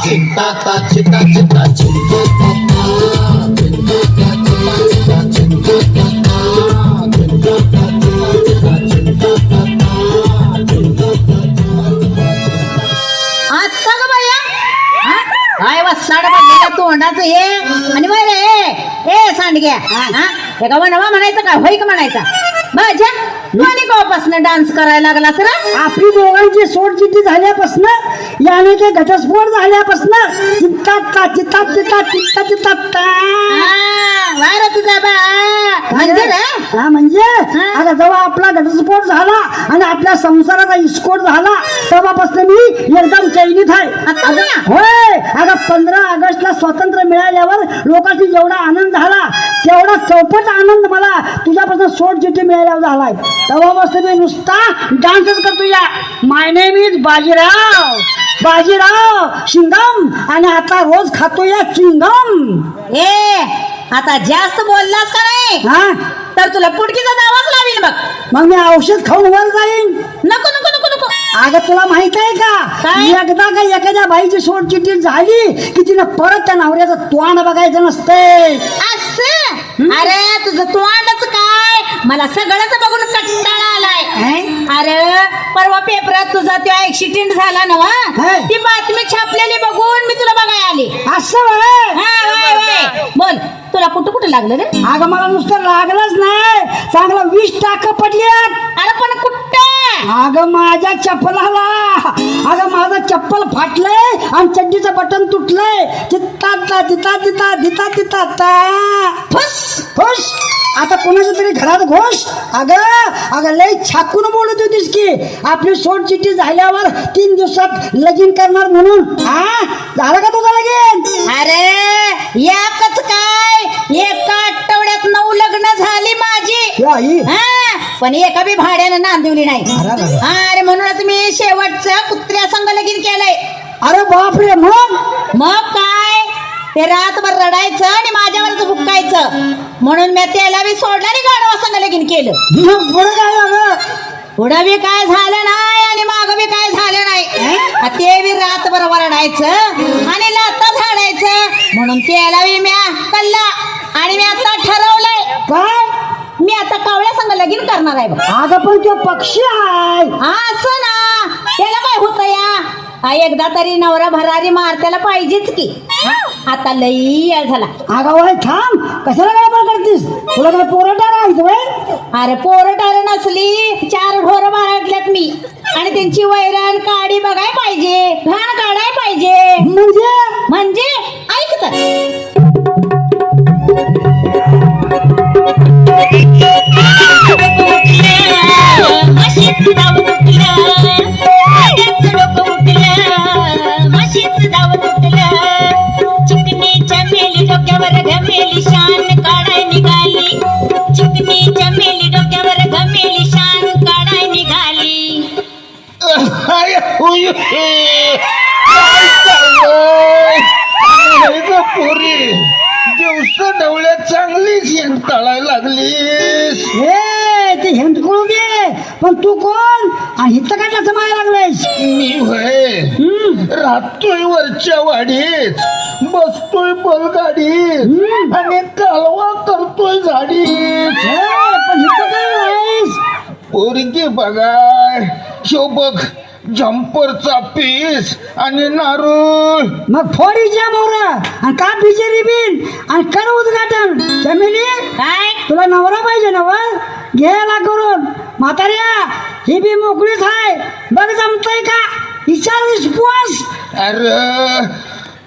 चिंताता चिता चिता आता का बाया काय वसाड पडलेल्या तोंडाचं हे आणि बरं ए सांडग्या हे का म्हणवा म्हणायचं का होय का म्हणायचा माझ्या कोणी कवापासून डान्स करायला लागला सर आपली दोघांची सोडचिट्टी झाल्यापासून याने ते घटस्फोट झाल्यापासून चित्ता चित्ता चित्ता चित्ता चित्ता वार तुझा बा म्हणजे रे हा म्हणजे आता जेव्हा आपला घटस्फोट झाला आणि आपल्या संसाराचा विस्फोट झाला तेव्हापासून मी एकदम चैनीत आहे होय. अगं 15 ऑगस्टला स्वातंत्र्य मिळाल्यावर लोकांची जेवढा आनंद झाला तेवढा चौपट आनंद मला तुझ्यापासून सोडचिट्टी मिळाल्यावर झालाय. तेव्हापासून मी नुसता डान्सच करतो या. माय नेम इज बाजीराव शिंगम आणि आता रोज खातो या चिंगम. ए आता जास्त बोललास का नाही हा तर तुला पुडकीचा दावाच लावील बघ. मग मी औषध खाऊन वर जाईन. नको नको नको नको अगं तुला माहित आहे का काय? एकदा का एखाद्या बाईची सोडचिट्टी झाली की तिनं परत त्या नवऱ्याचं तोंड बघायचं नसते. असं अरे तुझं तोंडच काय मला सगळंच बघून कंटाळा आलाय. अरे परवा पेपरात तुझा तो ऍक्सिडेंट झाला ना ती बातमी छापलेली बघून मी तुला बघायला आली. असं व्हय? बोल तुला कुठं कुठं लागलं रे? अगं मला नुसतं लागलंच नाही चांगलं 20 टाका पडल्यात. अरे पण कुठं? अगं माझ्या चप्पलाला अगं माझं चप्पल फाटलंय आणि चड्डीचं बटन तुटलंय. चित्ता चित्ता चित्ता चित्ता चित्ता फुस खुश. आता कोणाच्या तरी घरात घोष. अगं लय छाकून बोलत होतीस की आपली सोडचिट्टी झाल्यावर 3 दिवसात लगीन करणार म्हणून. झालं का तुझं लगीन? अरे एकच काय एका आठवड्यात 9 लग्न झाली माझी. पण एका बी भाड्यानं नांदिवली नाही. अरे म्हणूनच मी शेवटचं कुत्र्या संग लगीन केलंय. अरे बापरे. मग काय ते रातभर रडायचं आणि माझ्यावरच भुकायचं म्हणून मी त्याला बी सोडलं आणि गाढवा संग लगीन केलं. पुढे काय झालं? पुढं बी काय झालं नाही आणि माग बी काय झालं नाही. ते बी रातभर रडायचं आणि लाता झाडायचं म्हणून त्याला बी म्या कल्ला आणि मी आता ठरवलंय काय मी आता कावळ्या संग लगीन करणार आहे बघ. अगं पण तो पक्षी आहे. असं ना त्याला काय होतं या एकदा तरी नवरा भरारी मार त्याला पाहिजेच की. आता लई वेळ झाला. अगं वय थांब कशाला गडबड करतीस? तुला काय पोरटा राहायचं वय? अरे पोरटार नसली 4 ढोरं बाळगल्यात मी आणि त्यांची वैरण काडी बघाय पाहिजे घाण काढाय पाहिजे. म्हणजे ऐक तर चिकनीच्या मेली डोक्यावर घमेली शान काढाय निघाली. चिकनीच्या मेली डोक्यावर घमेली शान काढाय निघाली. पुरी दिवस डवळ्या चांगलीच येण तळायला लागलीस. हे ते हिंदकुळू घे पण तू कोण आणि हित काय समायला लागलायस? मी होय राहतोय वरच्या वाडीत बसतोय बैलगाडीत आणि कालवा करतोय झाडीत. पण हित काय आहेस? पोरगी बघाय शो बघ जम्परचा पीस आणि नारूळ. मग फोडीच्या मोरा आणि का बिजेरी बिन आणि कर उद्घाटन. चमेली काय तुला नवरा पाहिजे नव घ्यायला करून. म्हाताऱ्या ही बी मोकळीच आहे बघ जमतय का विचार रिस्पॉन्स. अरे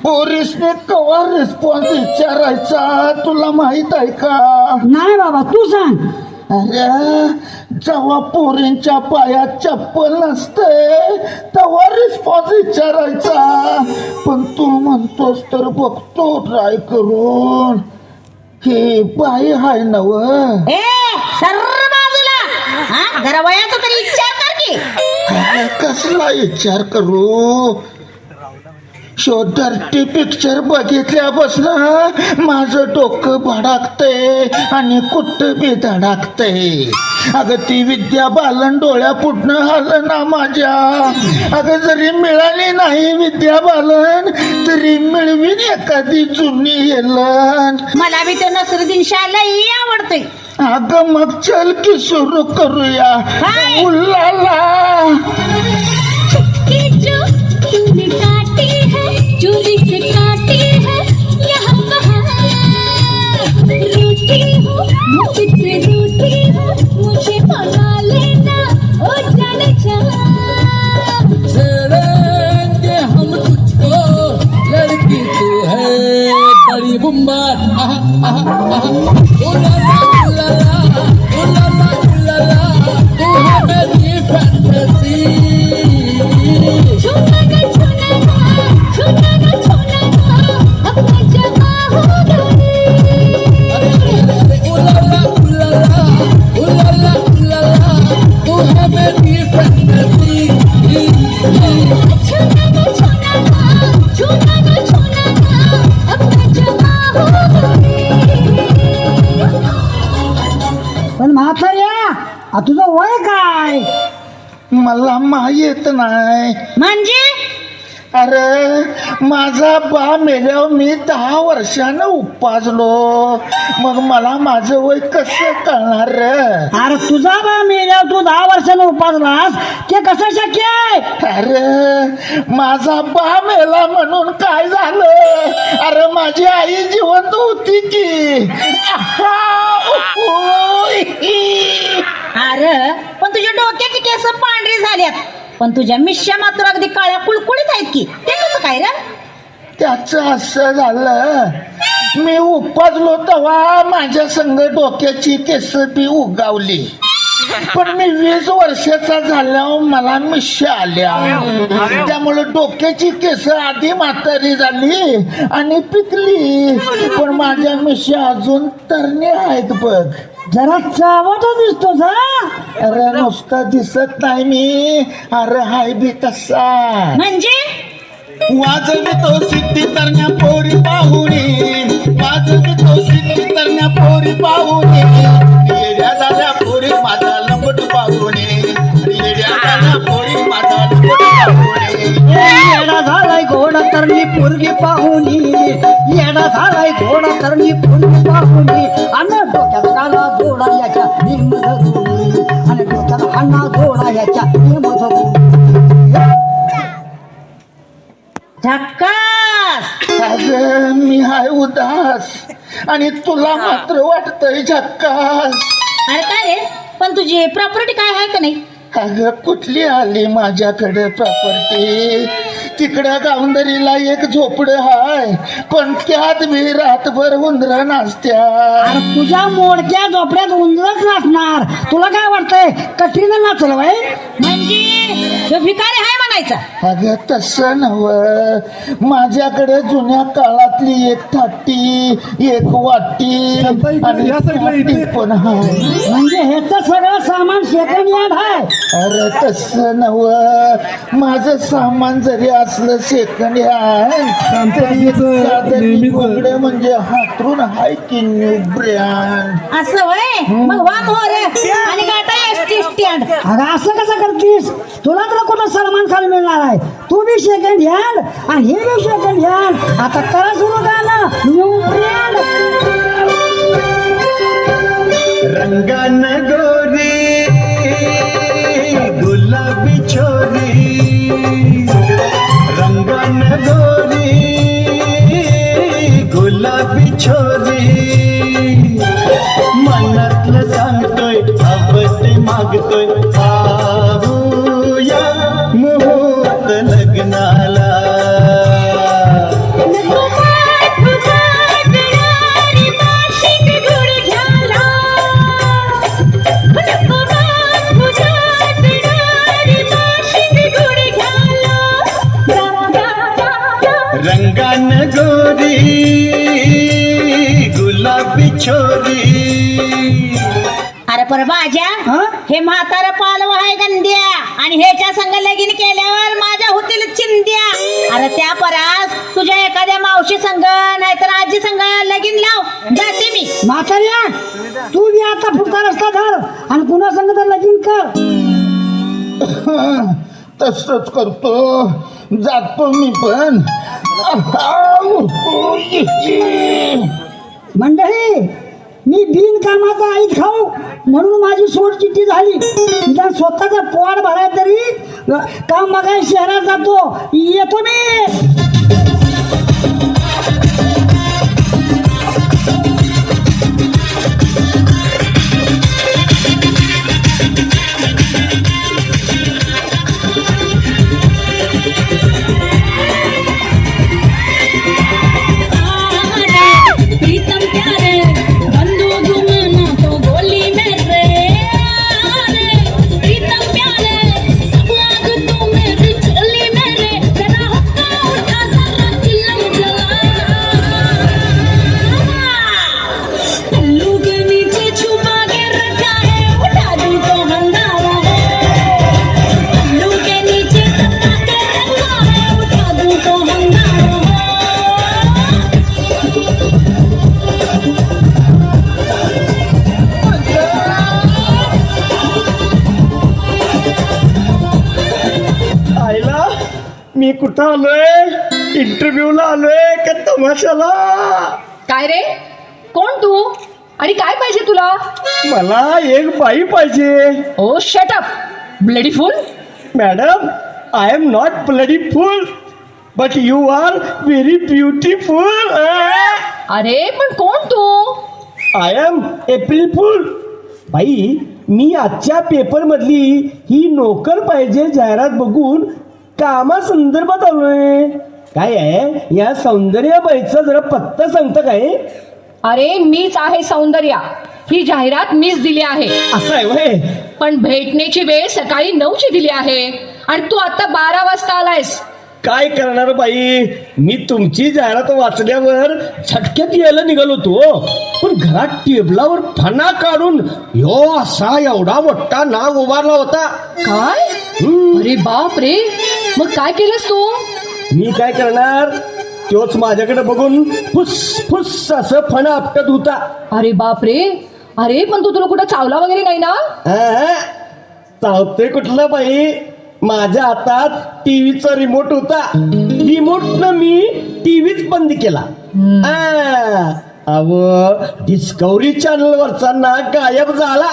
पोरीसने कवा रिस्पॉन्स विचारायचा तुला माहित आहे का? नाही बाबा तू सांग. अरे जेव्हा पोरींच्या पायात चप्पल नसते तेव्हा रिस्पॉन्स विचारायचा. पण तू म्हणतोस तर बघतो ट्राय करून. हे बाई हाय नव. ए सर्व बाजूला जरा वयाचा तरी विचार कर की. कसला विचार करू? शो डर्टी पिक्चर बघितल्यापासून माझं डोकं भडाकतंय आणि कुठं बी धडाकतंय. अगं ती विद्या बालन डोळ्या पुढनं आलं ना माझ्या. अगं जरी मिळाली नाही विद्या बालन तरी मिळवीन एखादी जुनी येलन. मला बी ते नसरुद्दीन शाह लई आवडते. अगं मग चल की सुरू करूया. हाय. उल्लाला चुटकी जो तूने काटी है चोरी से काटी है यहाँ वहाँ रूठी हूँ मुझसे रूठी हूँ मुझे बना लेना ओ जाने जा छेड़ेंगे हम तुझको लड़की तू है बड़ी बुम्बर आहा आहा आहा उलाला उलाला उलाला उलाला तू है मेरी फैंटेसी छूना ना अपना जमा हो गई अरे उलाला उलाला उलाला उलाला तू है मेरी फैंटेसी छूना ना अपना जमा हो गई. पण म्हाताऱ्या तुझं वय काय? मला माहित नाही. म्हणजे अरे माझा बा मेल्यावर मी 10 वर्षानं उपासलो. मग मला माझं वय कसं कळणार रे? अरे तुझा बा मेल्यावर तू 10 वर्षानं उपासलास ते कसं शक्य आहे? अरे माझा बा मेला म्हणून काय झालं? अरे माझी आई जिवंत होती की. आहा, ओय. अरे पण तुझ्या डोक्याची केस पांढरी झाल्यात पण तुझ्या मिश्या मात्र अगदी काळ्या कुळकुळीत आहेत की. ते कसं काय रे? त्याचं असं झालं मी उपासलो तेव्हा माझ्या संग डोक्याची केस बी उगावली. पण मी 20 वर्षाचा झाल्यावर मला मिश्या आल्या. त्यामुळे डोक्याची केस आधी म्हातारी झाली आणि पिकली. पण माझ्या मिश्या अजून तरण्या आहेत बघ. जरा चावट दिसतोस हा. अरे नुसता दिसत नाही मी. अरे हाय बी तसा. म्हणजे वाजवितो सिद्धी तरण्या पोरी पाहुणी. वाजवितो सिद्धी तरण्या पोरी पाहुणी. येड्या झाल्या पोरी माझा लंगोट पाहुणी. येड्या झाल्या पोरी माझा लंगोट पाहुणी. येडा झालाय घोडा तरणी पोरगी पाहुणी. येडा झालाय घोडा तरणी पोरगी पाहुणी. आणि डोक्यात काला जोडा याच्या निम धरुणी. आणि डोक्यात हाना जोडा याच्या निम धरुणी. झक्कास. अगं मी हाय उदास आणि तुला मात्र वाटतंय झक्कास. अरे काय रे पण तुझी प्रॉपर्टी काय आहे का नाही? अगं कुठली आली माझ्याकडे प्रॉपर्टी? तिकडे गावंदरीला एक झोपडं हाय पण त्यात मी रातभर उंदर नाचत्या. अरे तुझ्या मोडक्या झोपड्यात उंदरच नाचणार. तुला काय वाटतंय कटरीनं नाचल बाई? म्हणजे तो भिकारी आहे म्हणायचा. अगं तसं नव माझ्याकडे जुन्या काळातली एक थाटी एक वाटी आणि काठी पण हाय. म्हणजे ह्याचं सगळं सामान सेकंड हँड आहे. अरे तसं नव माझं सामान जरी असलं सेकंड हँड तरी साधं कोंबडं म्हणजे हातरून हाय की न्यू ब्रँड. असं वय मग वाद हो रे आणि गाठा एसटी स्टँड. अगं असं कसं करतीस? तुला तर कुठं सलमान खान मिळणार आहे? तू बी सेकंड हँड आणि हे बी सेकंड हँड. आता करा सुरू गाणं न्यू ब्रँड. रंगान गोरी गुलाबी छोरी. रंगान गोरी गुलाबी छोरी. मनातलं सांगतोय आवडते मागतोय पाहूया मुहूर्त लग्नाला. रंगान गोरी गुलाबी छोरी. अरे पर बाजा हा? हे म्हातारं पालव आहे गंद्या आणि ह्याच्या संग लगीन केल्यावर माझ्या होतील चिंध्या. अरे त्या परास तुझ्या एखाद्या मावशी संग नाहीतर आजी संग लगीन लाव, जाते मी. म्हाताऱ्या तू बी आता पुढचा रस्ता धर आणि कुणा संग तर लगीन कर. तसंच करतो, जातो मी पण. मंडळी मी बिनकामाचा आई खाऊ म्हणून माझी सोड चिठ्ठी झाली. निदान स्वतःचं पोट भराय तरी काम बघाय शहरात जातो. येतो मी. प्रीतम प्यारे बंदूक घुमाना तो गोली मेरे. प्रीतम प्यारे सब आग तू मेरी चोली मेरे. जरा हुक्का उठा जरा चिल्लम जला. पल्लू के नीचे छुपा के रखा है, उठा दूं तो हंगामा है. पल्लू के नीचे छुपा के रखा है, उठा दूं तो हंगामा है. आईला मी कुठं आलोय? इंटरव्ह्यूला आलोय का तमाशाला? काय रे, कोण तू आणि काय पाहिजे तुला? मला एक बाई पाहिजे. Oh shut up bloody fool. Madam I am not bloody fool but you are very beautiful. अरे पण कोण तू? I am April fool. बाई मी आजच्या पेपर मधली ही नोकर पाहिजे जाहिरात बघून कामासंदर्भात आलोय. काय आहे या सौंदर्याबाईचा जरा पत्ता सांगता काय? अरे मीच आहे सौंदर्या. ही जाहिरात मीच दिली आहे. असं आहे वय. पण भेटण्याची वेळ सकाळी 9ची दिली आहे आणि तू आता 12 वाजता आलायस. काय करणार बाई, मी तुमची जाहिरात वाचल्यावर झटक्यात यायला निघालो होतो. पण घरात टेबलावर फणा काढून ह्यो असा एवढा मोठा नाग उभारला होता. काय? अरे बाप रे, मग काय केलंस तू? मी काय करणार, तोच माझ्याकडे बघून फुस फुस असं फणा आपटत होता. अरे बाप रे. अरे पण तू तुला कुठं चावला वगैरे नाही ना? चावतोय कुठलं बाई, माझ्या हातात टीव्हीचा रिमोट होता. रिमोटनं मी टीव्हीच बंद केला. अव डिस्कवरी चॅनल वरचा नाग गायब झाला.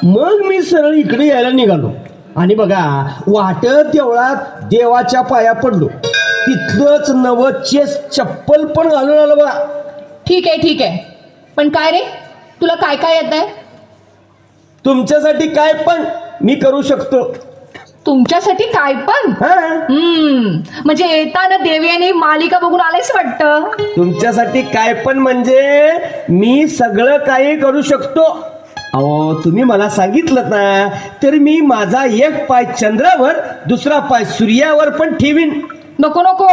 मग मी सरळ इकडे यायला निघालो आणि बघा वाटत तेवढ्यात देवाच्या पाया पडलो. तिथलंच नवं चेस चप्पल पण घालून आलं बघा. ठीक आहे ठीक आहे, पण काय रे, तुला काय काय येत आहे? तुमच्यासाठी काय पण मी करू शकतो. तुमच्यासाठी काय पण? म्हणजे येताना देवी आणि मालिका बघून आलेच वाटतं. तुमच्यासाठी काय पण म्हणजे मी सगळं काही करू शकतो. अहो तुम्ही मला सांगितलं ना तर मी माझा एक पाय चंद्रावर दुसरा पाय सूर्यावर पण ठेवीन. नको नको,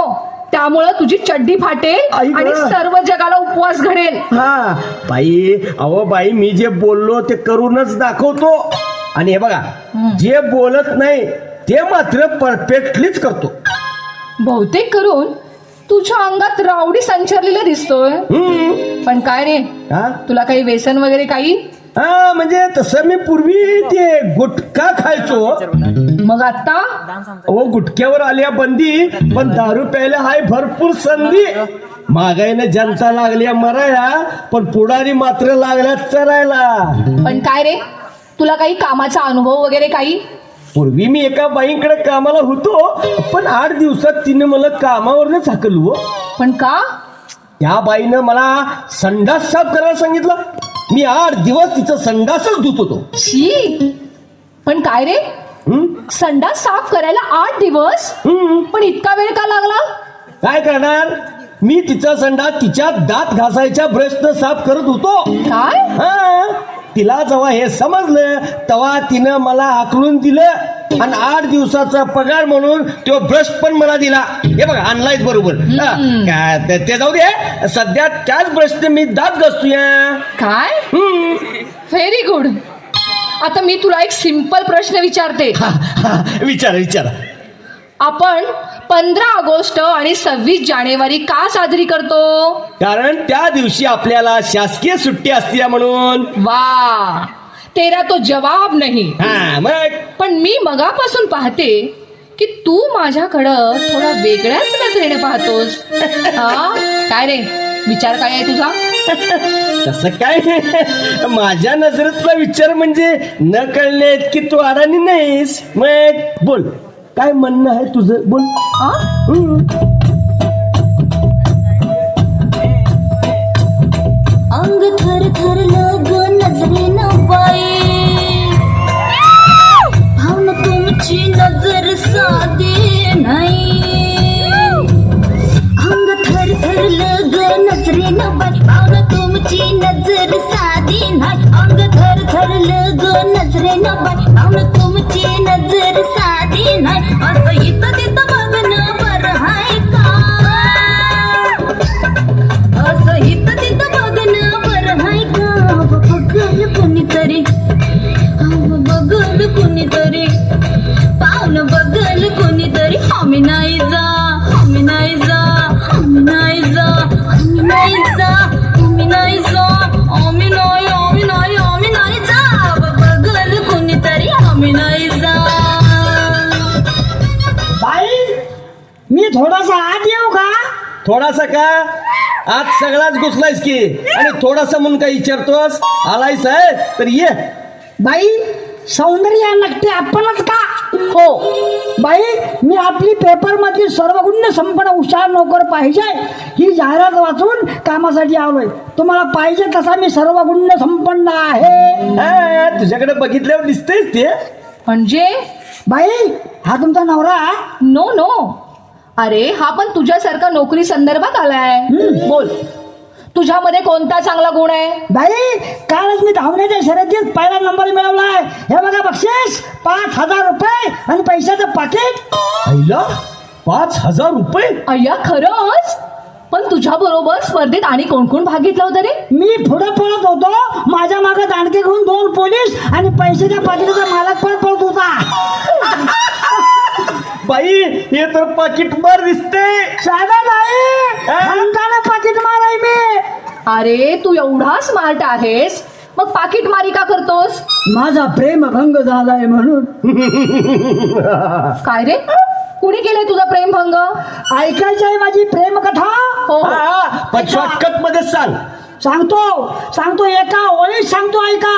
त्यामुळं तुझी चड्डी फाटेल आई गं. आणि सर्व जगाला उपवास घडेल. हा बाई, अहो बाई मी जे बोललो ते करूनच दाखवतो. आणि हे बघा जे बोलत नाही ते मात्र परफेक्टलीच करतो. बहुतेक करून तुझ्या अंगात रावडी संचारलेला दिसतोय. पण काय रे, हा तुला काही व्यसन वगैरे काही? हा म्हणजे तसं मी पूर्वी ते गुटखा खायचो. मग आता? अहो गुटख्यावर आल्या बंदी, पण दारू प्यायला हाय भरपूर संधी. महागाईने जनता लागल्या मरायला, पण पुढारी मात्र लागल्या चरायला. पण काय रे, तुला काही कामाचा अनुभव वगैरे काही? पूर्वी मी एका बाईंकडे कामाला होतो, पण 8 दिवसात तिने मला कामावरच हाकलू. पण का? त्या बाईनं मला संडास साफ करायला सांगितलं. मी 8 दिवस तिचं संडासच धुत होतो. शी. पण काय रे, संडास साफ करायला 8 दिवस? पण इतका वेळ का लागला? काय करणार, मी तिचा संडास तिच्या दात घासायच्या ब्रशनं साफ करत होतो. काय? हा, तिला जेव्हा हे समजलं तेव्हा तिनं मला आकलून दिलं आणि 8 दिवसाचा पगार म्हणून तो ब्रश पण मला दिला. हे बघा आणलायच बरोबर. काय ते जाऊ दे, सध्या त्याच ब्रशने मी दात घासतोय. काय? Very good. आता मी तुला एक सिंपल प्रश्न विचारते. विचारा विचारा. आपण 15 ऑगस्ट आणि 26 जानेवारी का साजरी करतो? कारण त्या दिवशी आपल्याला शासकीय सुट्टी असते म्हणून. वा, तेरा तो जवाब नाही. हा मग पण मी मगापासून पाहते की तू माझ्याकडं थोडा वेगळ्याच नजरेने पाहतोस. हा? काय रे, विचार काय आहे तुझा? तसं काय माझ्या नजरेतला विचार म्हणजे न कळले की तू अडाणी नाहीस. मग बोल, काय म्हणणं आहे तुझं, बोल. हा? अंग थर थरलं ग नजरेनं बाई, भावना तुमची नजर साधी नाही. अंग थर थरलं ग नजरेनं बाई, भावना तुमची नजर साधी नाही. अंग थर थरलं ग नजरेनं बाई, भावना तुमची नजर साधी नाही. असं इथं तिथं बघणं बरं हाय का? असं इथं तिथं बघणं बरं हाय का? बघल कोणीतरी, बघल कोणीतरी, पाहुणं बघल कोणीतरी. आम्ही नाही जा, आम्ही नाही जा, आम्ही नाही जा, आम्ही नाही जा, आम्ही नाही जा, आम्ही नाही, आम्ही नाही, आम्ही नाही जा. बघल कोणीतरी, आम्ही नाही जा. बाई, मी थोडासा आत येऊ का? थोडासा का? आज सगळाच घुसलायस की, आणि थोडासा म्हणून काय विचारतोस? आलायस आहे तर ये. बाई, सौंदर्य नक्की आपणच का? हो. बाई, मी आपली पेपर मधली सर्वगुण्य संपन्न हुशार नोकर पाहिजे ही जाहिरात वाचून कामासाठी आलोय. तुम्हाला पाहिजे तसा मी सर्वगुण्य संपन्न आहे. हा, तुझ्याकडे बघितल्यावर दिसतेच ते. म्हणजे? बाई, हा तुमचा नवरा? नो नो, अरे हा पण तुझ्यासारखा नोकरी संदर्भात आलाय. बोल, तुझ्यामध्ये कोणता चांगला गुण आहे? बाई, कालच मी धावण्याच्या शर्यतीत पहिला नंबर मिळवलाय. हे बघा बक्षीस, 5,000 रुपये आणि पैशाचं पाकिट. पहिला 5,000 रुपये? अय्या, खरंच? पण तुझ्या बरोबर स्पर्धेत आणि कोण कोण भाग घेतला होता रे? मी पुढे पळत होतो, माझ्या मागे दांडके घेऊन 2 पोलीस आणि पैशाच्या पाकिटाचा मालक पण पळत होता. बाई, हे तर पाकिट मार दिसते. साधा नाही, अंगाने पाकिट माराय मी. अरे तू एवढा स्मार्ट आहेस, मग पाकिट मारी का करतोस? माझा प्रेमभंग झालाय म्हणून. काय रे, कुणी केलंय तुझा प्रेमभंग? ऐकायची आहे माझी प्रेमकथा? हो. पण शॉर्टकट मध्ये सांग. सांगतो एका ओळीत सांगतो, ऐका.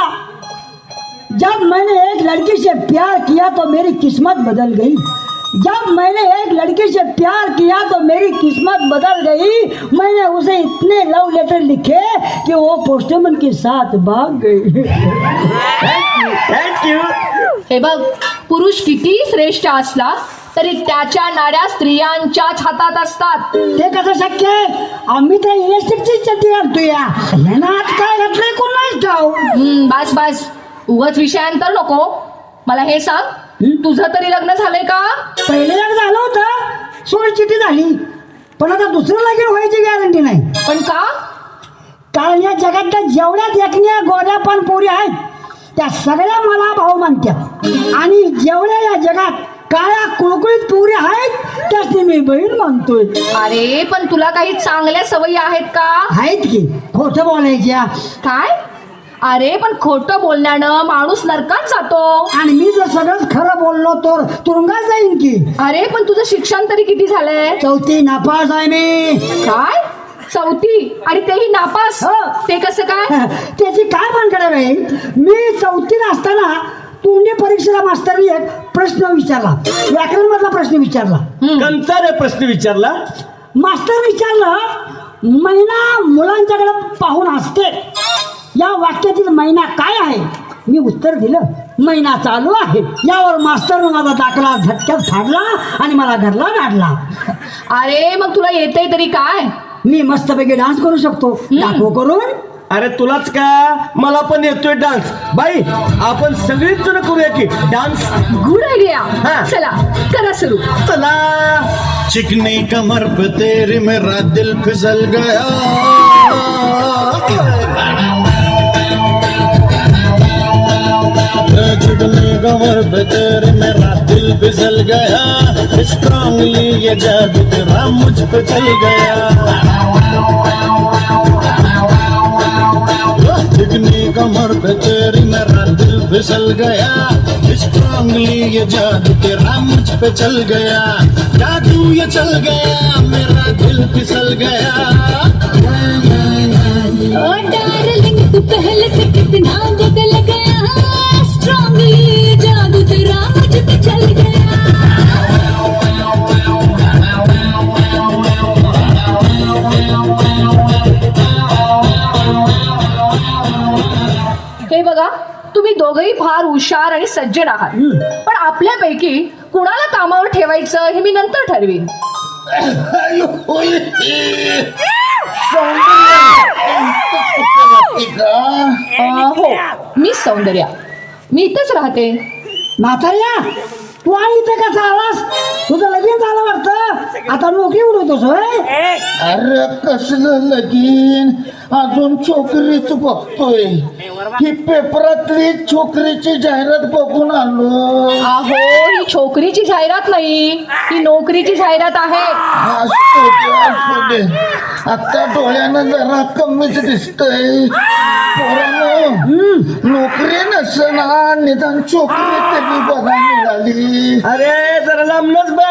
जब मैंने एक लड़की से प्यार किया तो मेरी किस्मत बदल गई. जब मैंने एक लड़की से प्यार किया तो मेरी किस्मत बदल गई. मैंने उसे इतने लव लेटर लिखे कि वो पोस्टमैन के साथ भाग गई. थँक्यू. हे बघ, पुरुष किती श्रेष्ठ असला तरी त्याच्या नाड्या स्त्रियांच्याच हातात असतात. ते कसं शक्य आहे? आम्ही तर इलेक्ट्रिकची चड्डी घालतोय. ह्यानं आज काय घातलंय कोण नाही ठाऊ. बस बस, उगाच विषयांतर नको. मला हे सांग, तुझं तरी लग्न झालंय का? पहिले एक झालं होतं, सोडचिठी झाली, पण आता दुसरं लगीन व्हायची गॅरंटी नाही. पण का? कारण या जगातल्या जेवढ्या देखण्या गोऱ्या पण पोरी आहेत त्या सगळ्या मला भाऊ मानतात, आणि जेवढ्या या जगात काळ्या कुळकुळीत पोरी आहेत त्याच मी बहीण मानतोय. अरे पण तुला काही चांगल्या सवयी आहेत का? आहेत की, खोटं बोलायच्या. काय? अरे पण खोटं बोलण्यानं माणूस नरकात जातो. आणि मी जर सगळंच खरं बोललो तर तुरुंगात जाईन की. अरे पण तुझं शिक्षण तरी किती झालंय? 4थी नापास आहे मी. काय? 4थी आणि तेही नापास? हो. ते कसं काय? त्याची काय भानगड आहे? मी 4थीत असताना तोंडी परीक्षेला मास्तरनी एक प्रश्न विचारला, व्याकरण मधला प्रश्न विचारला. कंचा रे प्रश्न विचारला? मास्तर विचारलं, मैना मुलांच्याकडे पाहून हसते, या वाक्यातील मैना काय आहे? मी उत्तर दिलं, मैना चालू आहे. यावर मास्तरनं माझा दाखला झटक्यात फाडला आणि मला घरला काढला. अरे मग तुला येतंय तरी काय? मी मस्तपैकी डान्स करू शकतो. दाखव करून. अरे तुलाच का? मला पण येतोय डान्स. बाई, आपण सगळीच जण करूया की डान्स. Good idea. हा. चला करा सुरू. चला. चिकनी कमर पे तेरी मेरा दिल फिसल गया. चिकने कमर पे तेरे मेरा दिल फिसल गया स्ट्रांगली ये जादू तेरा मुझ पे चल गया चिकनी कमर पे तेरी मेरा दिल फिसल गया स्ट्रांगली ये जादू तेरा मुझ पे चल गया जादू ये चल गया मेरा दिल फिसल गया ओ डार्लिंग तू पहले से कितना बदल गया स्ट्रांगली जादू तेरा मुझ पे चल गया हे बघा, तुम्ही दोघंही फार हुशार आणि सज्जन आहात, पण आपल्यापैकी कुणाला कामावर ठेवायचं हे मी नंतर ठरवीन. अयो, होय. हो, मी सौंदर्या, मी इथंच राहते. म्हाताऱ्या तू आणि इथे कसा आलास तुझं लगीन झालं वाटतं आता नोकरी उडवतोस होय अरे कसलं लगीन अजून छोकरीच बघतोय ही पेपरातली छोकरीची जाहिरात बघून आलो. अहो, ही छोकरीची जाहिरात नाही, ही नोकरीची जाहिरात आहे. असू दे असू दे आता डोळ्यानं जरा कमीच दिसतंय पोरांनो नोकरी नसना निदान छोकरी तरी बघा मिळाली. अरे जरा लांबनच बघ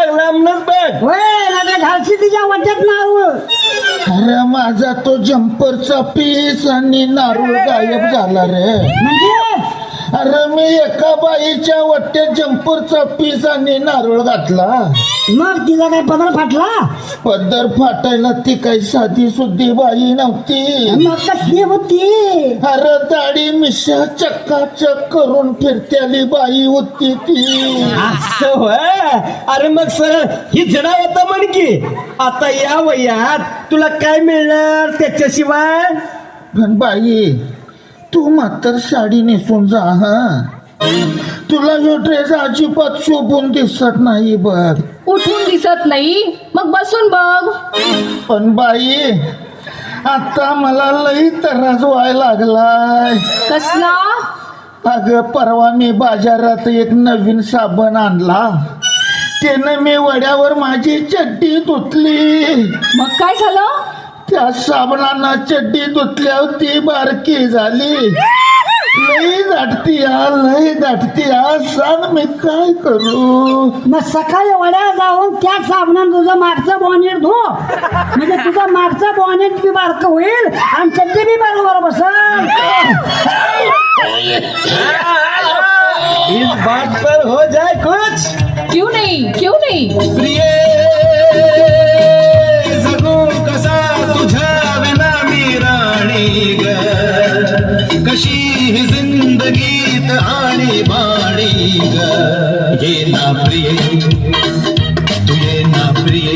होय नाही घालशी तिच्या वाट्यात नारळ अरे माझा तो जम्परचा पीस आणि नारळ गायब झाला रे. म्हणजे अरे मी एका बाईच्या वाट्यात जम्परचा पीस आणि नारळ घातला मग तिला काय पदर फाटला पदर फाटायला ती काही साधी सुद्धी बाई नव्हती. मग कसली होती अरे दाढी मिशा चक्काचक करून फिरत्याली बाई होती ती. असं होय. अरे मग सर ही जडावता म्हण की आता या वयात तुला काय मिळणार त्याच्याशिवाय. पण बाई तू मात्र साडी नेसून जा हा तुला जो ड्रेस अजिबात शोभून दिसत नाही बघ. उठून दिसत नाही मग बसून बघ. पण बाई आता मला लई त्रास व्हायला लागलाय. कसला? अगं परवा मी बाजारात एक नवीन साबण आणला त्यानं मी वड्यावर माझी चड्डी धुतली. मग काय झालं? त्या साबणानं चड्डी धुतल्यावर ती बारकी झाली. लई दाटती सांग मी काय करू. मग सकाळी वड्या जाऊन त्या साबणानं तुझं मागचं बॉनेट धो म्हणजे तुझं मागचं बॉनेट बी बारकं होईल आणि चड्डी बी बरोबर बसल. इस बात पर हो जाए कुछ. क्यों नहीं प्रिय जगू कसा तुझ्या विना मी राणी ग कशी ही जिंदगीत आणि बाणी ग ये ना प्रिय तू ये ना प्रिय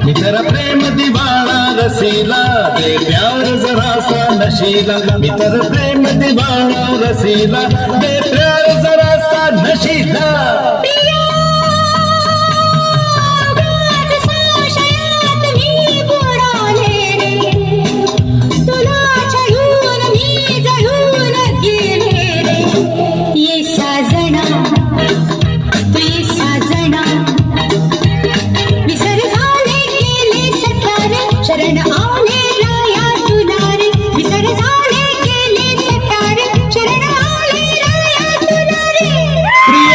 मी तेरा प्रेम दीवाना रसीला दे प्यार जरा सा नशीला मी तेरा प्रेम दीवाना रसीला दे प्यार जरा सा नशीला. शरण आले राया तुला रे विसर झाले गेले सटारे शरण आले राया तुला रे. प्रिय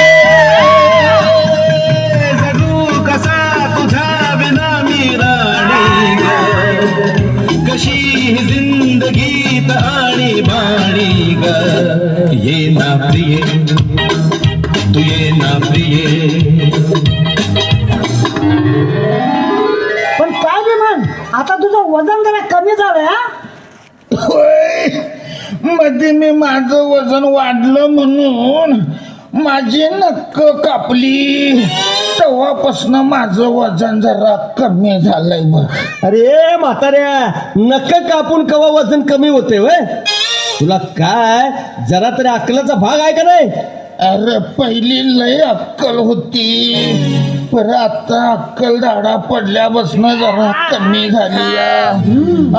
जगू कसा तुझ्या विना मी राणी ग कशी ही जिंदगीत आणि बाणी ग ये ना प्रिय तू ये ना प्रिय. पण काय बी म्हण आता तुझं वजन जरा कमी झालंय हा. होय मध्ये मी माझं वजन वाढलं म्हणून माझी नक्क कापली तेव्हापासून माझं वजन जरा कमी झालंय बघ. अरे म्हाताऱ्या नख कापून कवा वजन कमी होते वय. तुला काय जरा तरी अक्कलाचा भाग आहे का नाही. अरे पहिली लय अक्कल होती पर आता अक्कल दाडा पडल्यापासून जरा कमी झाली या.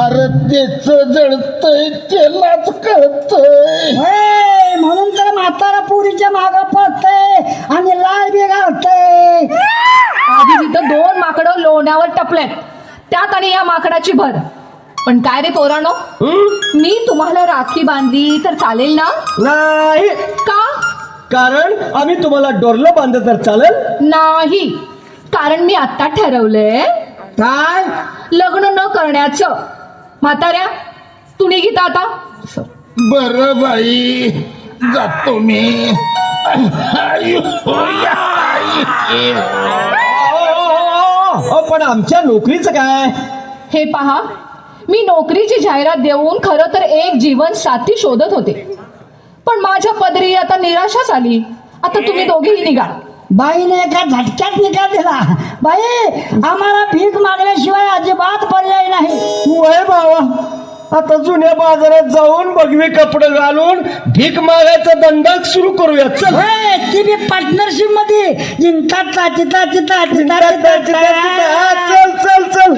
अरे तेच जळतय त्यालाच कळतय. होय, म्हणून तर म्हातारा पुरीच्या माग पळतय आणि लाल बी घालतय. आधी तिथं 2 माकडं लोण्यावर टपलेत, त्यात आणि या माकडाची भर. पण काय रे पोरानो, मी तुम्हाला राखी बांधली तर चालेल ना? नाही, का? कारण आम्ही तुम्हाला डोरलं बांधलं तर चालेल? नाही, कारण मी आता ठरवलंय काय? लग्न न करण्याचं. म्हाताऱ्या, तू निघित आता. बर बाई, जातो मी. पण आमच्या नोकरीचं काय? हे पहा, मी नोकरीची जाहिरात देऊन खरं तर एक जीवन साथी शोधत होते, पण माझ्या पदरी आता निराशाच आली. आता तुम्ही दोघेही निघा. बाईने एका झटक्यात निकाल दिला. बाई, आम्हाला भीक मागण्याशिवाय अजिबात पर्याय नाही. वय बाबा, आता जुन्या बाजारात जाऊन बगवे कपडे घालून भीक मागायचा धंदा सुरू करूया. चल. होय, ती बी पार्टनरशिप मध्ये जिंकतात ताचिता चिता चल चल चल.